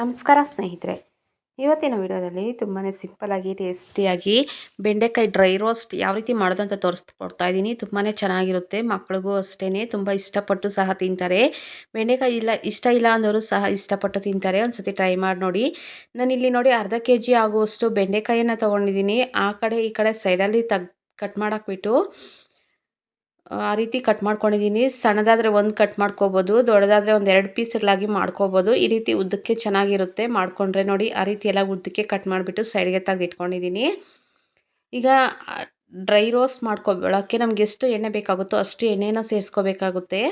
ನಮಸ್ಕಾರ ಸ್ನೇಹಿತರೆ. ಇವತ್ತಿನ ವಿಡಿಯೋದಲ್ಲಿ ತುಂಬಾ ಸಿಂಪಲ್ಲಾಗಿ ಟೇಸ್ಟಿಯಾಗಿ ಬೆಂಡೆಕಾಯಿ ಡ್ರೈ ರೋಸ್ಟ್ ಯಾವ ರೀತಿ ಮಾಡೋದು ಅಂತ ತೋರಿಸ್ಕೊಡ್ತಾ ಇದ್ದೀನಿ. ತುಂಬಾ ಚೆನ್ನಾಗಿರುತ್ತೆ. ಮಕ್ಳಿಗೂ ಅಷ್ಟೇ ತುಂಬ ಇಷ್ಟಪಟ್ಟು ಸಹ ತಿಂತಾರೆ. ಬೆಂಡೆಕಾಯಿ ಇಷ್ಟ ಇಲ್ಲ ಅಂದವರು ಸಹ ಇಷ್ಟಪಟ್ಟು ತಿಂತಾರೆ. ಒಂದ್ಸತಿ ಟ್ರೈ ಮಾಡಿ ನೋಡಿ. ನಾನಿಲ್ಲಿ ನೋಡಿ ಅರ್ಧ kg ಆಗುವಷ್ಟು ಬೆಂಡೆಕಾಯಿಯನ್ನು ತೊಗೊಂಡಿದ್ದೀನಿ. ಆ ಕಡೆ ಈ ಕಡೆ ಸೈಡಲ್ಲಿ ಕಟ್ ಮಾಡಾಕ್ಬಿಟ್ಟು ಆ ರೀತಿ ಕಟ್ ಮಾಡ್ಕೊಂಡಿದ್ದೀನಿ. ಸಣ್ಣದಾದರೆ ಒಂದು ಕಟ್ ಮಾಡ್ಕೋಬೋದು, ದೊಡ್ಡದಾದರೆ ಒಂದು 2 ಪೀಸ್ಗಳಾಗಿ ಮಾಡ್ಕೋಬೋದು. ಈ ರೀತಿ ಉದ್ದಕ್ಕೆ ಚೆನ್ನಾಗಿರುತ್ತೆ ಮಾಡಿಕೊಂಡ್ರೆ. ನೋಡಿ ಆ ರೀತಿ ಎಲ್ಲ ಉದ್ದಕ್ಕೆ ಕಟ್ ಮಾಡಿಬಿಟ್ಟು ಸೈಡ್ಗೆ ತೆಗೆದಿಟ್ಕೊಂಡಿದ್ದೀನಿ. ಈಗ ಡ್ರೈ ರೋಸ್ಟ್ ಮಾಡ್ಕೊಳ್ಳೋಕ್ಕೆ ನಮ್ಗೆ ಎಷ್ಟು ಎಣ್ಣೆ ಬೇಕಾಗುತ್ತೋ ಅಷ್ಟು ಎಣ್ಣೆನ ಸೇರಿಸ್ಕೋಬೇಕಾಗುತ್ತೆ.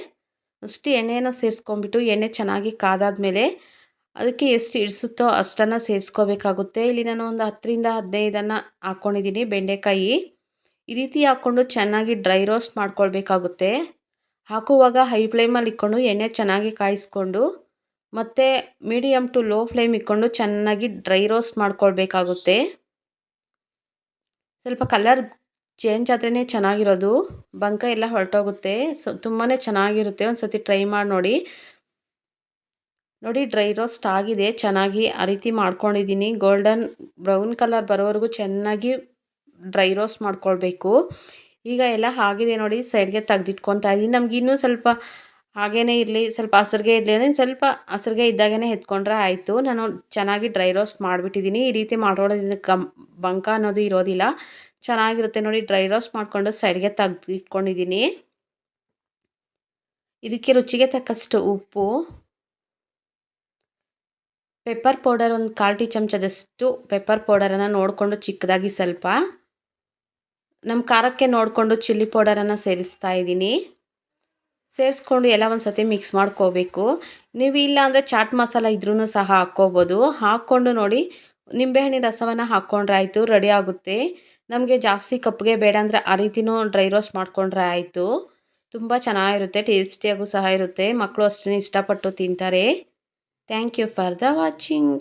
ಅಷ್ಟು ಎಣ್ಣೆನ ಸೇರಿಸ್ಕೊಂಡ್ಬಿಟ್ಟು ಎಣ್ಣೆ ಚೆನ್ನಾಗಿ ಕಾದಾದ್ಮೇಲೆ ಅದಕ್ಕೆ ಎಷ್ಟು ಇಡಿಸುತ್ತೋ ಅಷ್ಟನ್ನು ಸೇರಿಸ್ಕೋಬೇಕಾಗುತ್ತೆ. ಇಲ್ಲಿ ನಾನು ಒಂದು 10ರಿಂದ 15 ಹಾಕ್ಕೊಂಡಿದ್ದೀನಿ ಬೆಂಡೆಕಾಯಿ. ಈ ರೀತಿ ಹಾಕ್ಕೊಂಡು ಚೆನ್ನಾಗಿ ಡ್ರೈ ರೋಸ್ಟ್ ಮಾಡ್ಕೊಳ್ಬೇಕಾಗುತ್ತೆ. ಹಾಕುವಾಗ ಹೈ ಫ್ಲೇಮಲ್ಲಿ ಇಟ್ಕೊಂಡು ಎಣ್ಣೆ ಚೆನ್ನಾಗಿ ಕಾಯಿಸ್ಕೊಂಡು ಮತ್ತು ಮೀಡಿಯಮ್ ಟು ಲೋ ಫ್ಲೇಮ್ ಇಟ್ಕೊಂಡು ಚೆನ್ನಾಗಿ ಡ್ರೈ ರೋಸ್ಟ್ ಮಾಡ್ಕೊಳ್ಬೇಕಾಗುತ್ತೆ. ಸ್ವಲ್ಪ ಕಲರ್ ಚೇಂಜ್ ಆದ್ರೇ ಚೆನ್ನಾಗಿರೋದು, ಬಂಕ ಎಲ್ಲ ಹೊರಟೋಗುತ್ತೆ. ತುಂಬಾ ಚೆನ್ನಾಗಿರುತ್ತೆ. ಒಂದು ಸತಿ ಟ್ರೈ ಮಾಡಿ ನೋಡಿ. ನೋಡಿ ಡ್ರೈ ರೋಸ್ಟ್ ಆಗಿದೆ ಚೆನ್ನಾಗಿ. ಆ ರೀತಿ ಮಾಡ್ಕೊಂಡಿದ್ದೀನಿ. ಗೋಲ್ಡನ್ ಬ್ರೌನ್ ಕಲರ್ ಬರೋವರೆಗೂ ಚೆನ್ನಾಗಿ ಡ್ರೈ ರೋಸ್ಟ್ ಮಾಡ್ಕೊಳ್ಬೇಕು. ಈಗ ಎಲ್ಲ ಆಗಿದೆ ನೋಡಿ, ಸೈಡ್ಗೆ ತೆಗೆದಿಟ್ಕೊತಾ ಇದ್ದೀನಿ. ನಮ್ಗೆ ಇನ್ನೂ ಸ್ವಲ್ಪ ಹಾಗೇ ಇರಲಿ, ಸ್ವಲ್ಪ ಹಸಿರಿಗೆ ಇರಲಿ ಅಂದರೆ ಸ್ವಲ್ಪ ಹಸಿರಿಗೆ ಇದ್ದಾಗೇ ಎತ್ಕೊಂಡ್ರೆ ಆಯಿತು. ನಾನು ಚೆನ್ನಾಗಿ ಡ್ರೈ ರೋಸ್ಟ್ ಮಾಡಿಬಿಟ್ಟಿದ್ದೀನಿ. ಈ ರೀತಿ ಮಾಡೋದ್ರಿಂದ ಬಂಕ ಅನ್ನೋದು ಇರೋದಿಲ್ಲ, ಚೆನ್ನಾಗಿರುತ್ತೆ. ನೋಡಿ ಡ್ರೈ ರೋಸ್ಟ್ ಮಾಡಿಕೊಂಡು ಸೈಡ್ಗೆ ತೆಗೆದಿಟ್ಕೊಂಡಿದ್ದೀನಿ. ಇದಕ್ಕೆ ರುಚಿಗೆ ತಕ್ಕಷ್ಟು ಉಪ್ಪು, ಪೆಪ್ಪರ್ ಪೌಡರ್ ಒಂದು 1/4 ಟೀ ಚಮಚದಷ್ಟು ಪೆಪ್ಪರ್ ಪೌಡರನ್ನು ನೋಡಿಕೊಂಡು ಚಿಕ್ಕದಾಗಿ ಸ್ವಲ್ಪ, ನಮ್ಮ ಖಾರಕ್ಕೆ ನೋಡಿಕೊಂಡು ಚಿಲ್ಲಿ ಪೌಡರನ್ನು ಸೇರಿಸ್ತಾ ಇದ್ದೀನಿ. ಸೇರಿಸ್ಕೊಂಡು ಎಲ್ಲ ಒಂದು ಸತಿ ಮಿಕ್ಸ್ ಮಾಡ್ಕೋಬೇಕು. ನೀವು ಇಲ್ಲ ಅಂದರೆ ಚಾಟ್ ಮಸಾಲ ಇದ್ರೂ ಸಹ ಹಾಕ್ಕೋಬೋದು. ಹಾಕ್ಕೊಂಡು ನೋಡಿ ನಿಂಬೆಹಣ್ಣಿನ ರಸವನ್ನು ಹಾಕ್ಕೊಂಡ್ರೆ ಆಯಿತು, ರೆಡಿ ಆಗುತ್ತೆ. ನಮಗೆ ಜಾಸ್ತಿ ಕಪ್ಪಗೆ ಬೇಡ ಅಂದರೆ ಆ ರೀತಿನೂ ಡ್ರೈ ರೋಸ್ಟ್ ಮಾಡಿಕೊಂಡ್ರೆ ಆಯಿತು. ತುಂಬ ಚೆನ್ನಾಗಿರುತ್ತೆ, ಟೇಸ್ಟಿಯಾಗೂ ಸಹ ಇರುತ್ತೆ. ಮಕ್ಕಳು ಅಷ್ಟೇ ಇಷ್ಟಪಟ್ಟು ತಿಂತಾರೆ. Thank you for the watching.